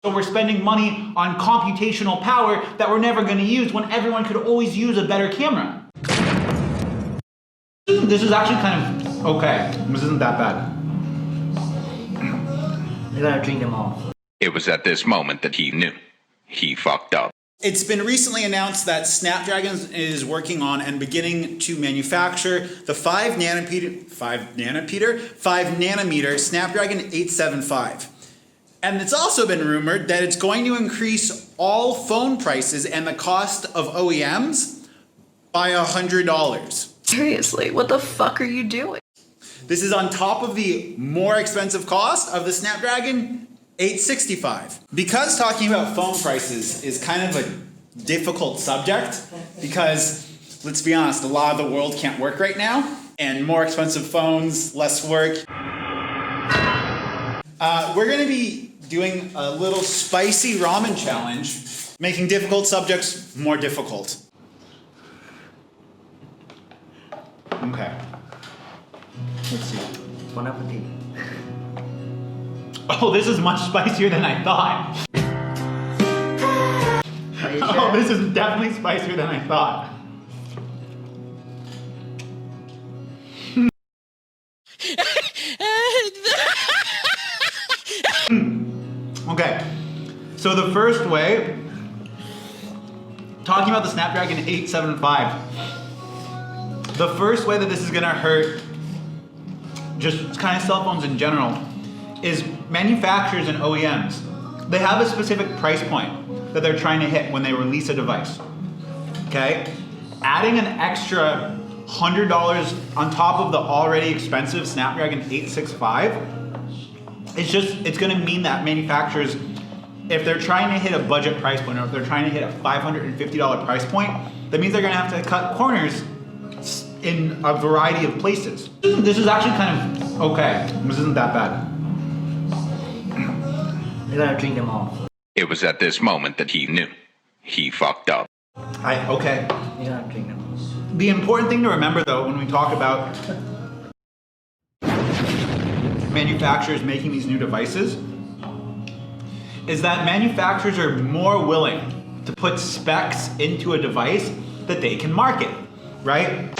So we're spending money on computational power that we're never going to use when everyone could always use a better camera. This is actually kind of okay. This isn't that bad. You gotta drink them all. It was at this moment that he knew. He fucked up. It's been recently announced that Snapdragon is working on and beginning to manufacture the 5 nanometer Snapdragon 875. And it's also been rumored that it's going to increase all phone prices and the cost of OEMs by $100. Seriously, what the fuck are you doing? This is on top of the more expensive cost of the Snapdragon 865. Because talking about phone prices is kind of a difficult subject, because let's be honest, a lot of the world can't work right now, and more expensive phones, less work. We're gonna be doing a little spicy ramen challenge, making difficult subjects more difficult. Okay. Let's see. Bon appetit. Oh, this is much spicier than I thought. Are you sure? Oh, this is definitely spicier than I thought. Okay, so the first way, talking about the Snapdragon 875, the first way that this is gonna hurt just kind of cell phones in general is manufacturers and OEMs. They have a specific price point that they're trying to hit when they release a device, okay? Adding an extra $100 on top of the already expensive Snapdragon 865, it's gonna mean that manufacturers, if they're trying to hit a budget price point, or if they're trying to hit a $550 price point, that means they're gonna have to cut corners in a variety of places. This is actually kind of okay. This isn't that bad. You gotta drink them all. It was at this moment that he knew. He fucked up. Okay. You gotta drink them all. The important thing to remember though, when we talk about manufacturers making these new devices, is that manufacturers are more willing to put specs into a device that they can market, right?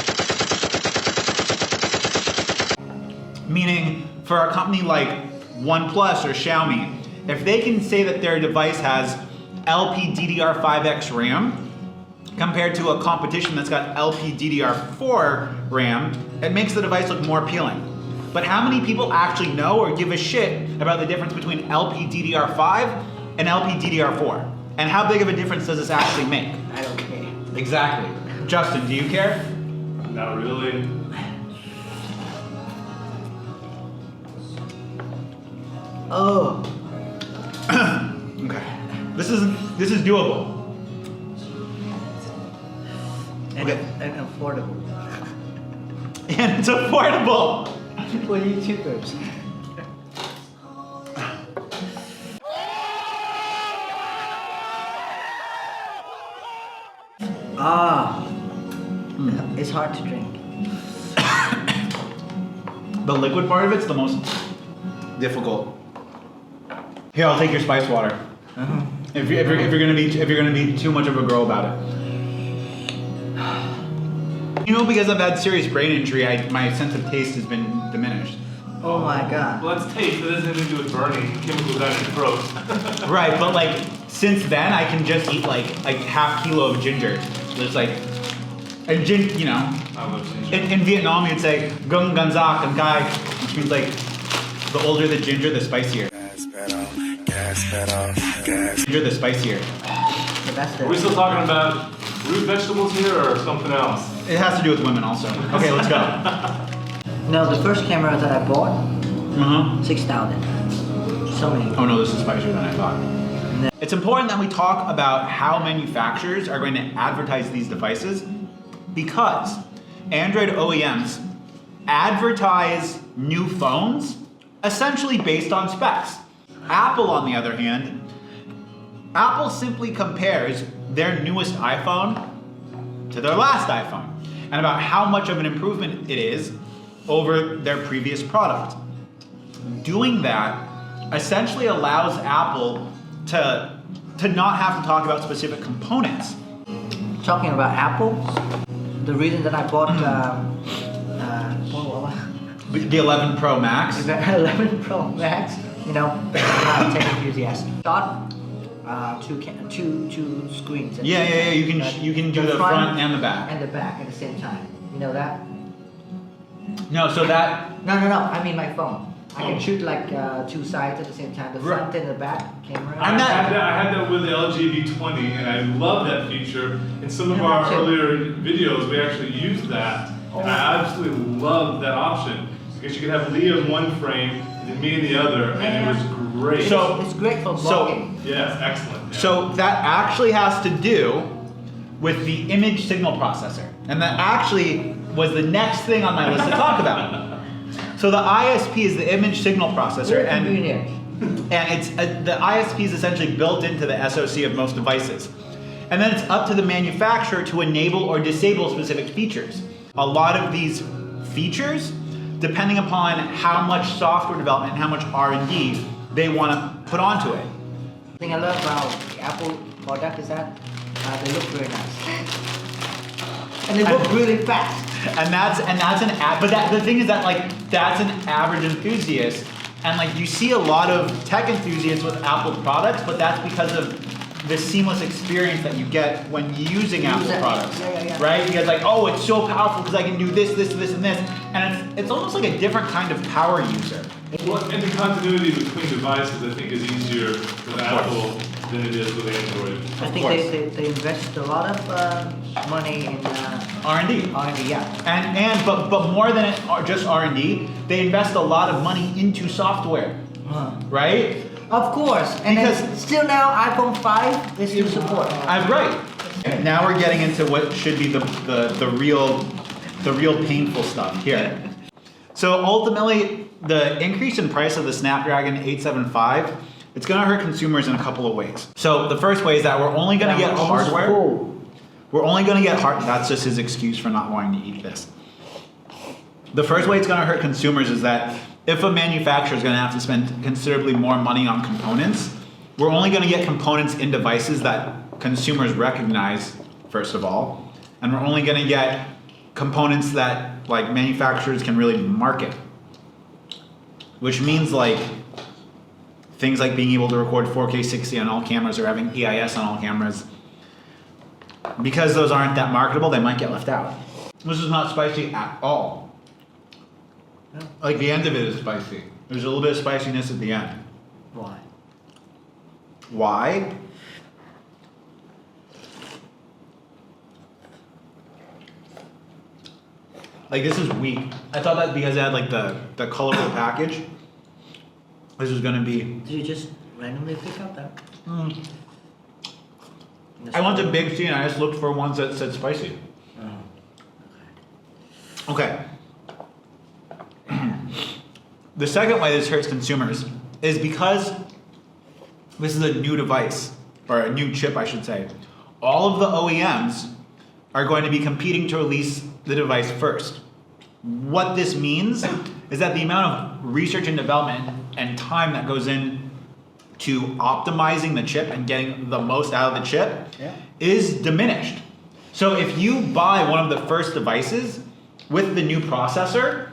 Meaning, for a company like OnePlus or Xiaomi, if they can say that their device has LPDDR5X RAM compared to a competition that's got LPDDR4 RAM, it makes the device look more appealing. But how many people actually know or give a shit about the difference between LPDDR5 and LPDDR4? And how big of a difference does this actually make? I don't care. Exactly. Justin, do you care? Not really. Oh. Okay. This is doable. And, Okay. and affordable. And it's affordable. For YouTubers. It's hard to drink. The liquid part of it's the most difficult. Here, I'll take your spice water. If you're gonna be too much of a girl about it. You know, because I've had serious brain injury, my sense of taste has been diminished. Oh my god. Well, that's taste. That doesn't have to do with burning chemicals down your throat. Right, but like since then I can just eat like half kilo of ginger. There's like, and you know, I love ginger. in Vietnam you'd say gung ganzak and kai, which means like the older the ginger, the spicier. Ginger, the spicier. The best Are we still talking about root vegetables here or something else? It has to do with women also. Okay, let's go. No, the first camera that I bought, Uh-huh. 6,000. So many. Oh no, this is spicier than I thought. It's important that we talk about how manufacturers are going to advertise these devices, because Android OEMs advertise new phones essentially based on specs. Apple, on the other hand, Apple simply compares their newest iPhone to their last iPhone and about how much of an improvement it is over their previous product. Doing that essentially allows Apple to not have to talk about specific components. Talking about Apple, the reason that I bought The 11 Pro Max. the 11 Pro Max, you know, I'm not a tech enthusiast. Thought two screens. Yeah. You can do the front and the back. And the back at the same time. You know that? No, so that. No. I mean my phone. I can shoot like two sides at the same time, the front and the back camera. I had that with the LG V20, and I love that feature. In some of our earlier videos, we actually used that, and I absolutely love that option because you could have Leah in one frame and then me in the other, and it was great. So it's great for vlogging. Yes, excellent. Yeah. So that actually has to do with the image signal processor, and that actually was the next thing on my list to talk about. So the ISP is the image signal processor, and it's the ISP is essentially built into the SoC of most devices. And then it's up to the manufacturer to enable or disable specific features. A lot of these features, depending upon how much software development and how much R&D they want to put onto it. The thing I love about the Apple product is that they look very nice. And they look really fast. And that's the thing is that like that's an average enthusiast, and like you see a lot of tech enthusiasts with Apple products, but that's because of the seamless experience that you get when using Apple products, right? Because like, oh, it's so powerful because I can do this, and this, and it's almost like a different kind of power user. Well, and the continuity between devices, I think, is easier with Apple than it is with Android. I think they invest a lot of money in R&D. R&D, yeah. But more than just R&D, they invest a lot of money into software, right? Of course, and then still now iPhone 5 is still support. Right. Now we're getting into what should be the real painful stuff here. So ultimately, the increase in price of the Snapdragon 875, it's going to hurt consumers in a couple of ways. So the first way is that we're only going to get hardware. We're only going to get That's just his excuse for not wanting to eat this. The first way it's going to hurt consumers is that if a manufacturer is going to have to spend considerably more money on components, we're only going to get components in devices that consumers recognize, first of all, and we're only going to get components that like manufacturers can really market, which means like things like being able to record 4K 60 on all cameras or having EIS on all cameras. Because those aren't that marketable, they might get left out. This is not spicy at all. Like the end of it is spicy. There's a little bit of spiciness at the end. Why? Why? Like this is weak. I thought that because it had like the colorful package, this was gonna be. Did you just randomly pick up that? I went to Big C and I just looked for ones that said spicy. Okay. The second way this hurts consumers is because this is a new device, or a new chip I should say. All of the OEMs are going to be competing to release the device first. What this means is that the amount of research and development and time that goes in to optimizing the chip and getting the most out of the chip is diminished. So if you buy one of the first devices with the new processor,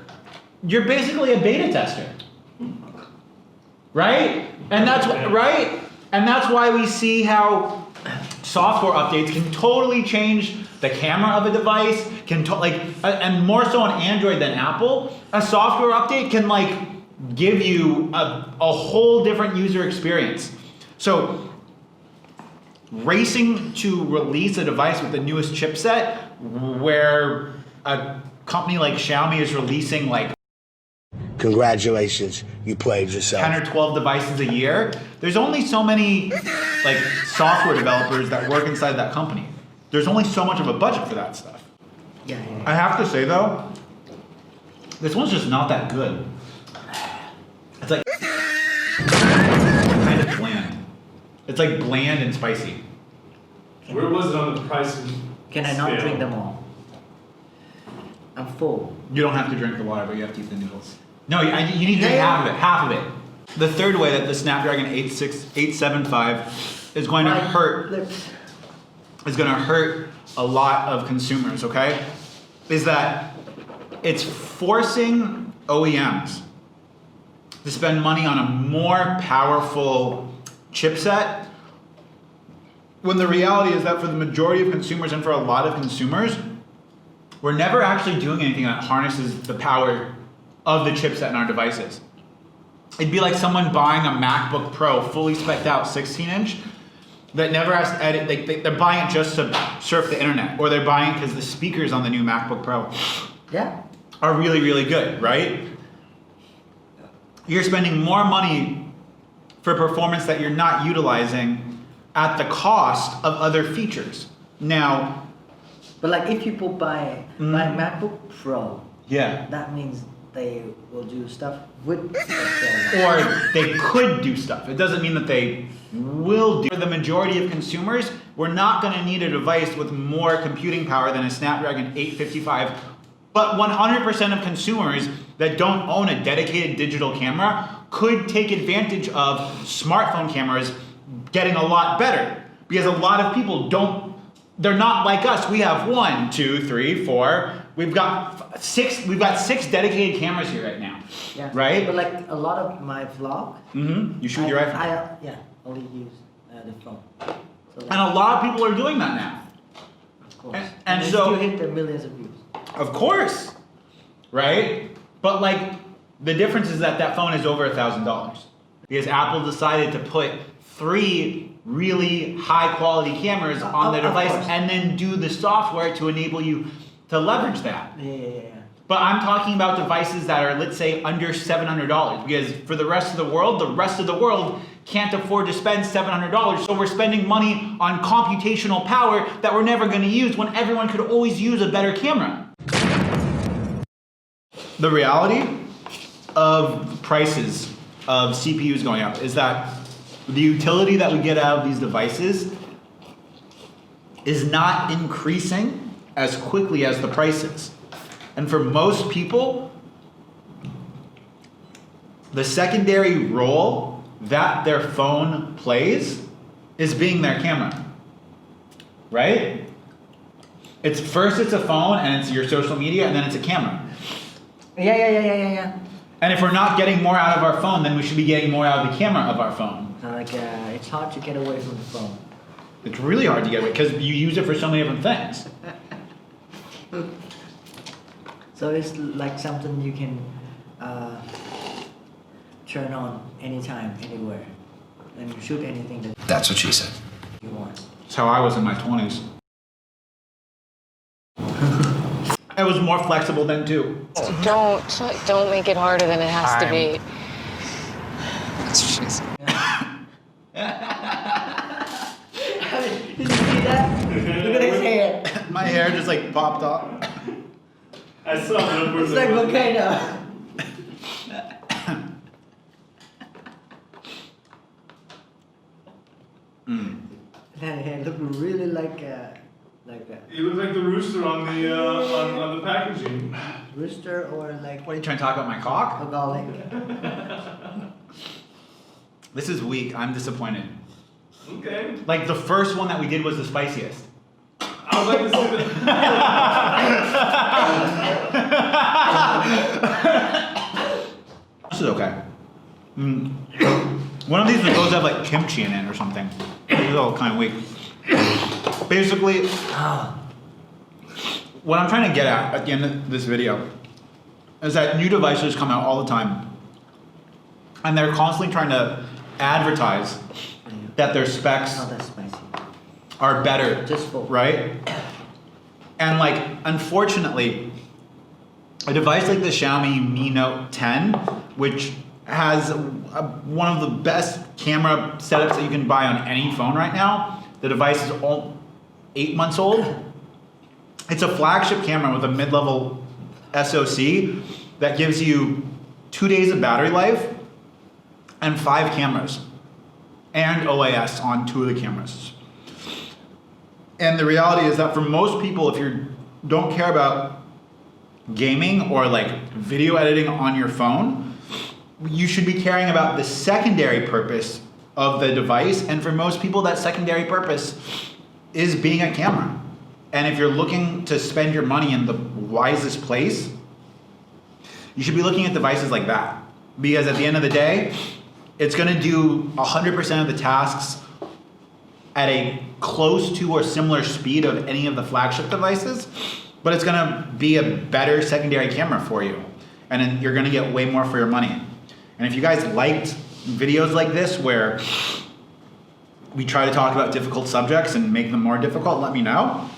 you're basically a beta tester, right? And that's right. And that's why we see how software updates can totally change the camera of a device. And more so on Android than Apple. A software update can like give you a whole different user experience. So racing to release a device with the newest chipset, where a company like Xiaomi is releasing like congratulations, you played yourself. 10 or 12 devices a year. There's only so many like software developers that work inside that company. There's only so much of a budget for that stuff. Yeah. I have to say though, this one's just not that good. It's like kind of bland. It's like bland and spicy. Where was it on the pricing? Can I not drink them all? I'm full. You don't have to drink the water, but you have to eat the noodles. No, you need to drink half of it. Half of it. The third way that the Snapdragon 875 is going to hurt a lot of consumers, okay? Is that it's forcing OEMs to spend money on a more powerful chipset, when the reality is that for the majority of consumers and for a lot of consumers, we're never actually doing anything that harnesses the power of the chipset in our devices. It'd be like someone buying a MacBook Pro fully spec'd out 16-inch that never has to edit. They're buying it just to surf the internet, or they're buying it because the speakers on the new MacBook Pro are really, really good, right? You're spending more money for performance that you're not utilizing at the cost of other features. Now, but like if people buy MacBook Pro, that means they will do stuff with or they could do stuff. It doesn't mean that they will do. For the majority of consumers, we're not going to need a device with more computing power than a Snapdragon 855. But 100% of consumers that don't own a dedicated digital camera could take advantage of smartphone cameras getting a lot better. Because a lot of people they're not like us. We have 1, 2, 3, 4. We've got 6 dedicated cameras here right now. Yeah. Right? But like a lot of my vlog, you shoot your iPhone. I only use the phone. So like, and a lot of people are doing that now. of course. And they so still hit the millions of views. Of course, right? But like the difference is that phone is over $1,000 because Apple decided to put 3 really high quality cameras on the device and then do the software to enable you to leverage that. Yeah. But I'm talking about devices that are, let's say, under $700 because for the rest of the world can't afford to spend $700. So we're spending money on computational power that we're never going to use when everyone could always use a better camera. The reality of prices of CPUs going up is that the utility that we get out of these devices is not increasing as quickly as the prices. And for most people, the secondary role that their phone plays is being their camera, right? It's a phone and it's your social media and then it's a camera. Yeah. And if we're not getting more out of our phone, then we should be getting more out of the camera of our phone. So like it's hard to get away from the phone. It's really hard to get away because you use it for so many different things. So it's like something you can turn on anytime, anywhere, and shoot anything That's what she said. you want. That's how I was in my 20s. I was more flexible then too. Don't make it harder than it has to be. That's what she said. Did you see that? Look at his hair. My hair just like popped off. I saw that. It's like volcano. That hair looked really like that. You look like the rooster on the packaging. Rooster or like What are you trying to talk about, my cock? a garlic. This is weak. I'm disappointed. Okay. Like the first one that we did was the spiciest. I would like to see that. This is okay. One of these was supposed to have like kimchi in it or something. It was all kind of weak. Basically, what I'm trying to get at the end of this video is that new devices come out all the time. And they're constantly trying to advertise that their specs Not that spicy. are better, Just full. right? And like, unfortunately, a device like the Xiaomi Mi Note 10, which has one of the best camera setups that you can buy on any phone right now. The device is all 8 months old. It's a flagship camera with a mid-level SoC that gives you 2 days of battery life and 5 cameras and OIS on 2 of the cameras. And the reality is that for most people, if you don't care about gaming or like video editing on your phone, you should be caring about the secondary purpose of the device, and for most people that secondary purpose is being a camera. And if you're looking to spend your money in the wisest place, you should be looking at devices like that. Because at the end of the day, it's gonna do 100% of the tasks at a close to or similar speed of any of the flagship devices, but it's gonna be a better secondary camera for you. And then you're gonna get way more for your money. And if you guys liked videos like this where we try to talk about difficult subjects and make them more difficult, let me know.